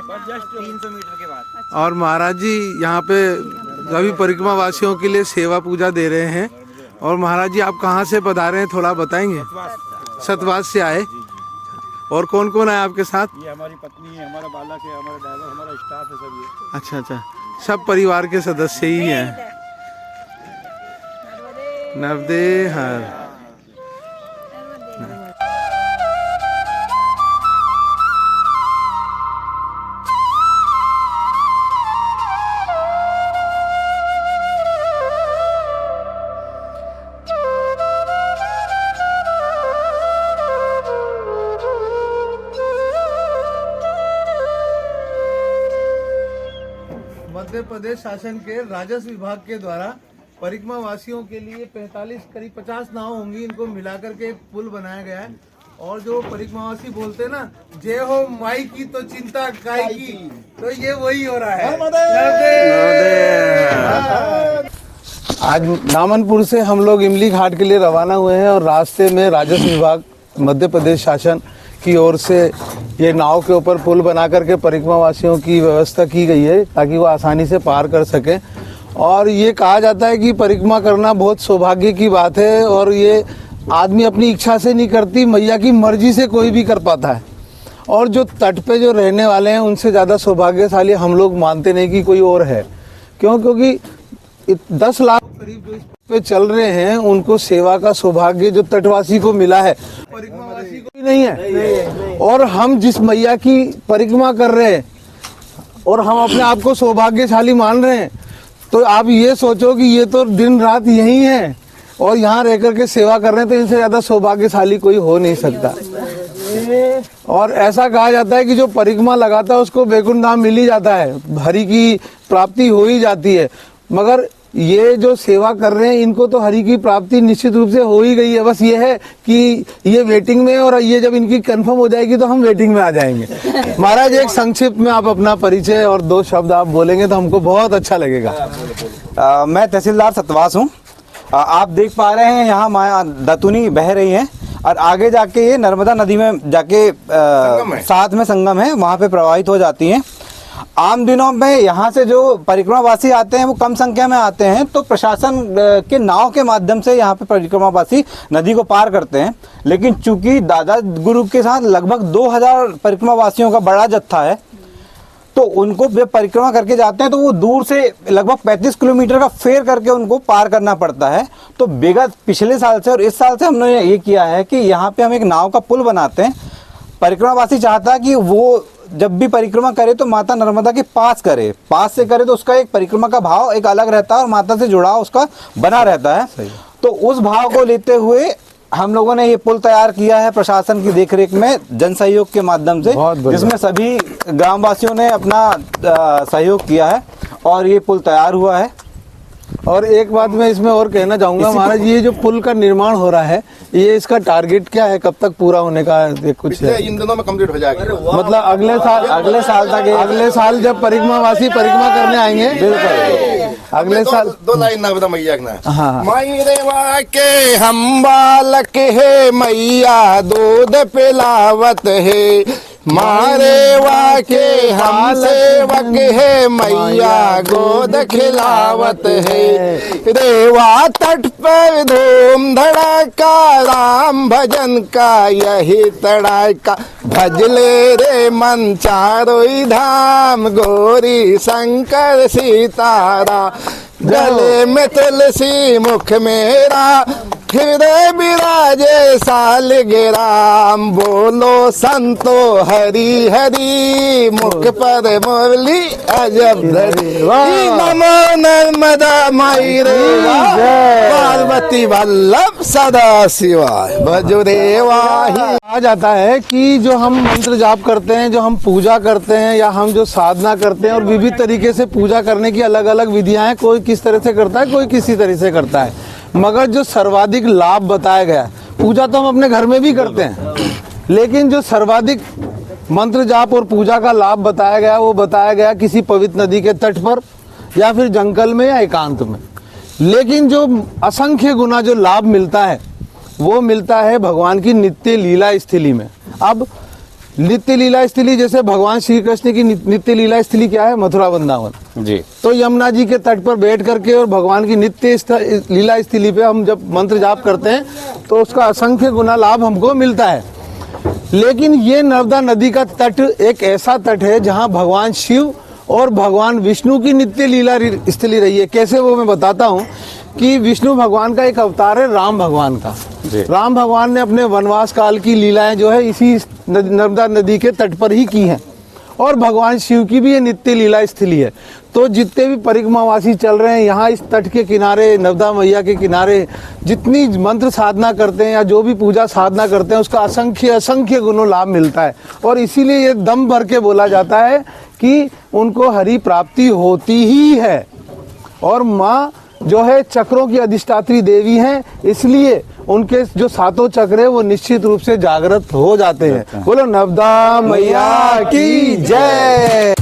Just 300 metre के बाद। और महाराज जी यहाँ पे सभी परिक्रमा वासियों के लिए सेवा पूजा दे रहे हैं। और महाराज जी आप कहाँ से पधारे हैं, थोड़ा बताएंगे? सतवास से आए। और कौन कौन है आपके साथ? ये हमारी पत्नी है, हमारा बालक है, हमारा ड्राइवर, हमारा स्टाफ है सब ये। अच्छा अच्छा, सब परिवार के सदस्य ही हैं। नर्मदे हर। मध्य प्रदेश शासन के राजस्व विभाग के द्वारा परिक्रमा वासियों के लिए 45 करीब 50 नाव होंगी, इनको मिलाकर के एक पुल बनाया गया है। और जो परिक्रमावासी बोलते हैं ना, जय हो माई की तो चिंता काय की, तो ये वही हो रहा है। आज दामनपुर से हम लोग इमली घाट के लिए रवाना हुए हैं और रास्ते में राजस्व विभाग मध्य प्रदेश शासन की ओर से ये नाव के ऊपर पुल बना करके परिक्रमा वासियों की व्यवस्था की गई है ताकि वो आसानी से पार कर सकें। और ये कहा जाता है कि परिक्रमा करना बहुत सौभाग्य की बात है और ये आदमी अपनी इच्छा से नहीं करती, मैया की मर्जी से कोई भी कर पाता है। और जो तट पे जो रहने वाले हैं उनसे ज़्यादा सौभाग्यशाली हम लोग मानते नहीं कि कोई और है। क्योंकि 10 लाख करीब जो इस पे चल रहे हैं उनको सेवा का सौभाग्य जो तटवासी को मिला है, परिक्रमावासी को भी नहीं है। और हम जिस मैया की परिक्रमा कर रहे हैं और हम अपने आप को सौभाग्यशाली मान रहे हैं, तो आप ये सोचो कि ये तो दिन रात यही है और यहाँ रह करके सेवा कर रहे हैं, तो इनसे ज्यादा सौभाग्यशाली कोई हो नहीं सकता। और ऐसा कहा जाता है कि जो परिक्रमा लगाता है उसको वैकुंठ धाम मिल ही जाता है, हरि की प्राप्ति हो ही जाती है। मगर ये जो सेवा कर रहे हैं इनको तो हरि की प्राप्ति निश्चित रूप से हो ही गई है। बस ये है कि ये वेटिंग में, और ये जब इनकी कंफर्म हो जाएगी तो हम वेटिंग में आ जाएंगे। महाराज एक संक्षिप्त में आप अपना परिचय और 2 शब्द आप बोलेंगे तो हमको बहुत अच्छा लगेगा। मैं तहसीलदार सतवास हूँ। आप देख पा रहे हैं यहाँ माया दतुनी बह रही है और आगे जाके ये नर्मदा नदी में जाके साथ में संगम है, वहाँ पे प्रवाहित हो जाती हैं। आम दिनों में यहाँ से जो परिक्रमावासी आते हैं वो कम संख्या में आते हैं, तो प्रशासन के नाव के माध्यम से यहाँ पे परिक्रमावासी नदी को पार करते हैं। लेकिन चूंकि दादा गुरु के साथ लगभग 2000 परिक्रमावासियों का बड़ा जत्था है, तो उनको जब परिक्रमा करके जाते हैं तो वो दूर से लगभग 35 किलोमीटर का फेर करके उनको पार करना पड़ता है। तो विगत पिछले साल से और इस साल से हमने ये किया है कि यहाँ पे हम एक नाव का पुल बनाते हैं। परिक्रमावासी चाहता है कि वो जब भी परिक्रमा करे तो माता नर्मदा के पास करे, पास से करे तो उसका एक परिक्रमा का भाव एक अलग रहता है और माता से जुड़ाव उसका बना रहता है। तो उस भाव को लेते हुए हम लोगों ने ये पुल तैयार किया है प्रशासन की देखरेख में, जन सहयोग के माध्यम से, जिसमें सभी ग्रामवासियों ने अपना सहयोग किया है और ये पुल तैयार हुआ है। और एक बात मैं इसमें और कहना चाहूंगा महाराज, ये जो पुल का निर्माण हो रहा है, ये इसका टारगेट क्या है, कब तक पूरा होने का कुछ है? इन दिनों में कंप्लीट हो जाएगा। मतलब अगले साल जब परिक्रमावासी परिक्रमा करने आएंगे, बिल्कुल अगले साल। 2 लाइन ना बता मैया का। हाँ। माई रेवा के हम बालक है, मैया दूध पिलावत है, मारे वाके हम सेवक है, मैया गोद खिलावत है। रेवा तट पर धूम धड़ाका, राम भजन का यही तड़ाका, भजले रे मन चारों धाम, गौरी शंकर सीतारा, गले में तुलसी मुख मेरा, हृदय विराजे सालगिराम, बोलो संतो हरि हरि, मुख पर मुरली अजब धरी, नमो नर्मदा माई रे, पार्वती वल्लभ सदा शिवाय, भजुरेवाही। कहा जाता है कि जो हम मंत्र जाप करते हैं, जो हम पूजा करते हैं या हम जो साधना करते हैं, और विविध तरीके से पूजा करने की अलग अलग विधियां हैं, कोई किस तरह से करता है, कोई किसी तरह से करता है। मगर जो सर्वाधिक लाभ बताया गया, पूजा तो हम अपने घर में भी करते हैं, लेकिन जो सर्वाधिक मंत्र जाप और पूजा का लाभ बताया गया, वो बताया गया किसी पवित्र नदी के तट पर या फिर जंगल में या एकांत में। लेकिन जो असंख्य गुना जो लाभ मिलता है वो मिलता है भगवान की नित्य लीला स्थली में। अब नित्य लीला स्थली, जैसे भगवान श्री कृष्ण की नित्य लीला स्थली क्या है? मथुरा वृंदावन। जी। तो यमुना जी के तट पर बैठ करके और भगवान की नित्य लीला स्थली पे हम जब मंत्र जाप करते हैं तो उसका असंख्य गुना लाभ हमको मिलता है। लेकिन ये नर्मदा नदी का तट एक ऐसा तट है जहाँ भगवान शिव और भगवान विष्णु की नित्य लीला स्थली रही है। कैसे, वो मैं बताता हूँ कि विष्णु भगवान का एक अवतार है राम भगवान का। राम भगवान ने अपने वनवास काल की लीलाएं जो है इसी नर्मदा नदी के तट पर ही की हैं, और भगवान शिव की भी ये नित्य लीला स्थली है। तो जितने भी परिक्रमावासी चल रहे हैं यहाँ इस तट के किनारे, नर्मदा मैया के किनारे, जितनी मंत्र साधना करते हैं या जो भी पूजा साधना करते हैं उसका असंख्य गुणों लाभ मिलता है। और इसीलिए ये दम भर के बोला जाता है कि उनको हरि प्राप्ति होती ही है। और माँ जो है चक्रों की अधिष्ठात्री देवी हैं, इसलिए उनके जो सातों चक्र है वो निश्चित रूप से जागृत हो जाते हैं। बोलो नर्मदा मैया की जय।